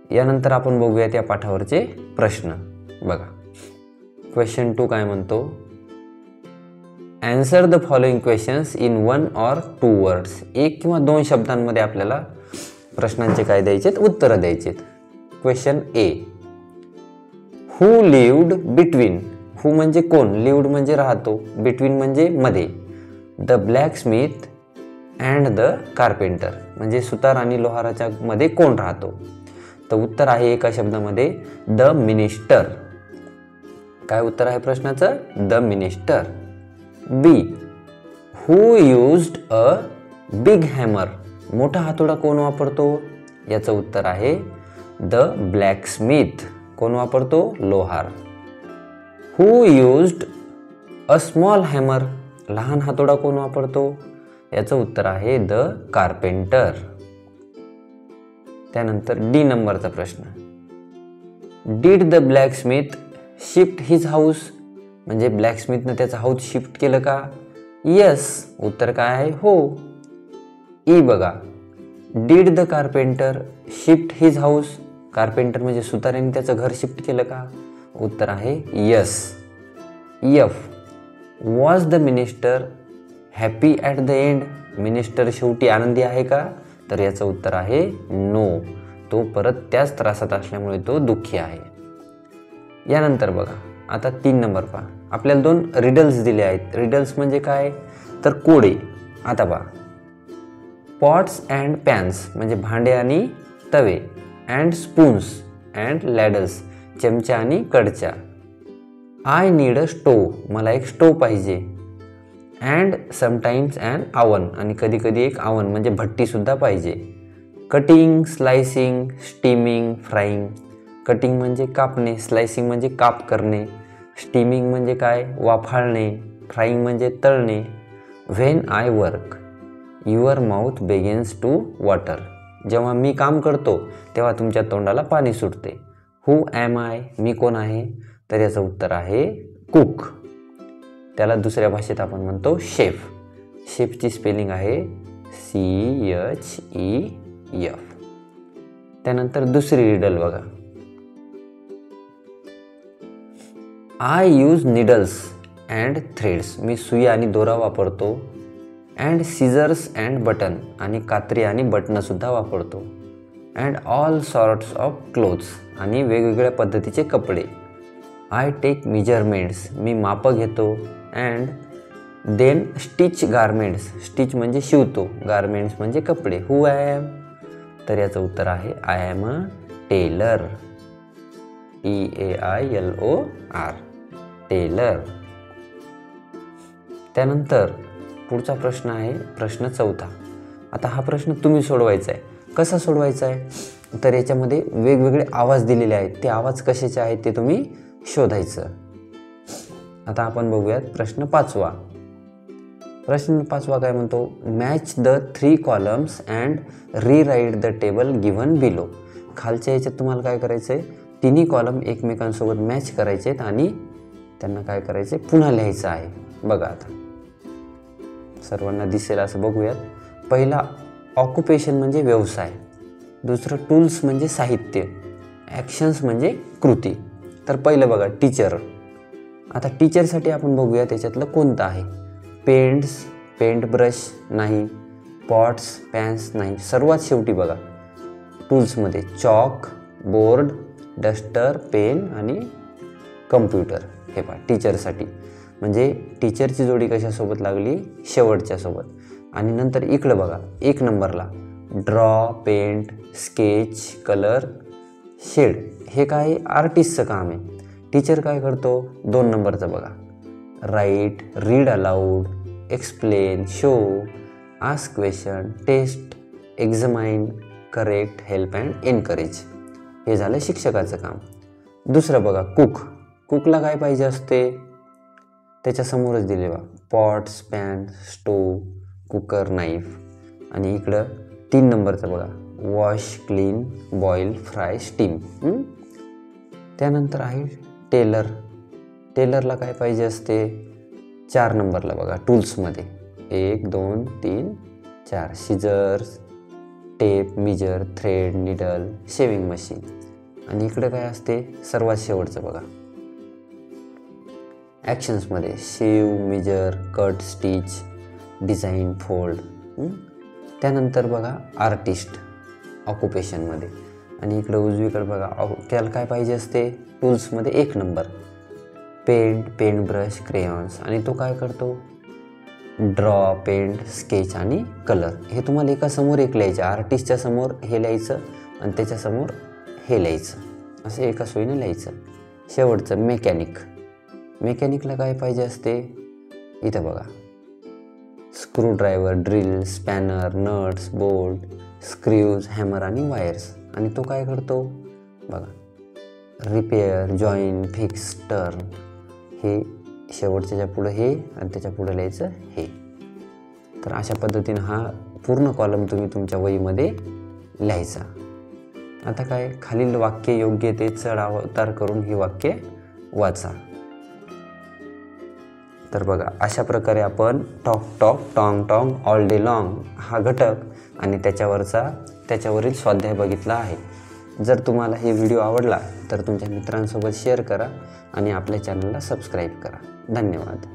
यानंतर आपण बघूयात या पाठावरचे प्रश्न. बघा, क्वेश्चन 2 काय म्हणतो, answer the following questions in 1 or 2 words. 1 किंवा 2 शब्दांमध्ये आपल्याला प्रश्नांचे काय द्यायचे, उत्तरं द्यायचे. क्वेश्चन ए, हू लिव्ड बिटवीन. हू म्हणजे कोण, लिव्ड म्हणजे राहतो, बिटवीन म्हणजे मध्ये, the black Smith and the carpenter म्हणजे सुतार आणि लोहाराच्या मध्ये कोण राहतो. तर उत्तर आहे एका शब्दामध्ये द मिनिस्टर. काय उत्तर आहे प्रश्नाचं, the minister. B, who used a big hammer. मोठा हातोडा कोण वापरतो, याचं उत्तर आहे द ब्लॅक स्मिथ. कोण वापरतो, लोहार. हू युज्ड अ स्मॉल हॅमर. लहान हातोडा कोण वापरतो, याचं उत्तर आहे द कार्पेंटर. त्यानंतर डी नंबरचा प्रश्न, did the blacksmith shift his house. म्हणजे ब्लॅक स्मिथनं त्याचा हाऊस शिफ्ट केलं का, यस. उत्तर काय आहे, हो. ई बघा, did the carpenter shift his house. Carpenter म्हणजे सुताराने त्याचं घर शिफ्ट केलं का, उत्तर आहे yes. F, was the minister happy at the end. Minister शेवटी आनंदी आहे का, तर याचं उत्तर आहे नो. तो परत त्याच त्रासात असल्यामुळे तो दुःखी आहे. यानंतर बघा, आता 3 नंबर पहा. आपल्याला 2 रिडल्स दिले आहेत. रिडल्स म्हणजे काय, तर कोडे. आता पहा, पॉट्स अँड पॅन्स म्हणजे भांडे आणि तवे, अँड स्पून्स अँड लॅडल्स चमचा आणि कडच्या. आय नीड अ स्टोव, मला एक स्टोव पाहिजे. अँड समटाईम्स अँड आवन, आणि कधी कधी एक आवन म्हणजे भट्टी सुद्धा पाहिजे. Cutting, slicing, steaming, frying. Cutting म्हणजे कापणे, स्लायसिंग म्हणजे काप करणे, स्टीमिंग म्हणजे काय, वाफाळणे, फ्राईंग म्हणजे तळणे. When I work your mouth begins to water. जेव्हा मी काम करतो तेव्हा तुमच्या तोंडाला पाणी सुटते. हू ॲम आय, मी कोण आहे, तर याचं उत्तर आहे कुक. त्याला दुसऱ्या भाषेत आपण म्हणतो शेफ. शेफची स्पेलिंग आहे CHEF. त्यानंतर दुसरी रिडल बघा, I use needles and threads. मी सुई आणि दोरा वापरतो. अँड सीझर्स अँड बटन, आणि कात्री आणि बटणं सुद्धा वापरतो. And all sorts of clothes, आणि वेगवेगळ्या पद्धतीचे कपडे. आय टेक मेजरमेंट्स, मी मापं घेतो. And then stitch garments, stitch म्हणजे शिवतो, गारमेंट्स म्हणजे कपडे. हू आय एम, तर याचं उत्तर आहे I am a tailor. TAILOR, tailor. त्यानंतर पुढचा प्रश्न आहे प्रश्न 4. आता हा प्रश्न तुम्ही सोडवायचा आहे. कसा सोडवायचा आहे, तर याच्यामध्ये वेगवेगळे आवाज दिलेले आहेत. ते आवाज कशाचे आहेत ते तुम्ही शोधायचं. आता आपण बघूयात प्रश्न 5. प्रश्न 5 काय म्हणतो, match the 3 columns and रीराईट the table given below. खालच्या याच्यात तुम्हाला काय करायचं आहे, तिन्ही कॉलम एकमेकांसोबत मॅच करायचे आहेत आणि त्यांना काय करायचं आहे, पुन्हा लिहायचं आहे. बघा आता सर्वांना दिसेल असं बघूयात. पहिला ऑक्युपेशन म्हणजे व्यवसाय, दुसरं टूल्स म्हणजे साहित्य, ॲक्शन्स म्हणजे कृती. तर पहिलं बघा टीचर. आता टीचरसाठी आपण बघूया त्याच्यातलं कोणतं आहे. पेंट्स, पेंट ब्रश नाही, पॉट्स, पॅन्स नाही. सर्वात शेवटी बघा टूल्समध्ये चॉक, बोर्ड, डस्टर, पेन आणि कम्प्युटर. हे पहा टीचरसाठी, म्हणजे टीचरची जोडी कशासोबत लागली, शेवटच्या सोबत. आणि नंतर इकडं बघा 1 नंबरला draw, paint, sketch, colour, shade. हे काय आर्टिस्टचं काम आहे. टीचर काय करतो, 2 नंबरचं बघा write, read aloud, explain, show, ask question, test, examine, correct, help and encourage. हे झालं शिक्षकाचं काम. दुसरं बघा कुक. कुकला काय पाहिजे असते, त्याच्यासमोरच दिले बा pots, pan, stove, cooker, knife. आणि इकडं 3 नंबरचं बघा wash, clean, boil, fry, steam. त्यानंतर आहे टेलर. टेलरला काय पाहिजे असते, 4 नंबरला बघा टूल्समध्ये 1, 2, 3, 4 scissors, tape, measure, thread, needle, shaving machine. आणि इकडे काय असते सर्वात शेवटचं बघा, ॲक्शन्समध्ये shave, measure, cut, stitch, design, fold. त्यानंतर बघा आर्टिस्ट ऑक्युपेशनमध्ये. आणि इकडे उजवीकडे बघा त्याला काय पाहिजे असते टूल्समध्ये 1 नंबर, पेंट ब्रश, क्रेयॉन्स. आणि तो काय करतो ड्रॉ, पेंट, स्केच आणि कलर. हे तुम्हाला एका समोर एक लिहायचं, आर्टिस्टच्या समोर हे लिहायचं आणि त्याच्यासमोर हे लिहायचं, असं एका सोयीनं लिहायचं. शेवटचं मेकॅनिकला काय पाहिजे असते इथं बघा, screwdriver, drill, spanner, nuts, bolt, screws, hammer आणि वायर्स. आणि तो काय करतो बघा रिपेअर, जॉईन, फिक्स, टर्न. हे शेवटच्या पुढं हे आणि त्याच्या पुढं लिहायचं हे. तर अशा पद्धतीनं हा पूर्ण कॉलम तुम्ही तुमच्या वहीमध्ये लिहायचा. आता काय खालील वाक्य योग्य ते चढ-उतार करून ही वाक्य वाचा. तर बघा अशा प्रकारे आपण talk talk, tong tong, all day long हा घटक आणि त्याच्यावरील स्वाध्याय बघितला आहे. जर तुम्हाला हे व्हिडिओ आवडला तर तुमच्या मित्रांसोबत शेअर करा आणि आपल्या चॅनलला सबस्क्राईब करा. धन्यवाद.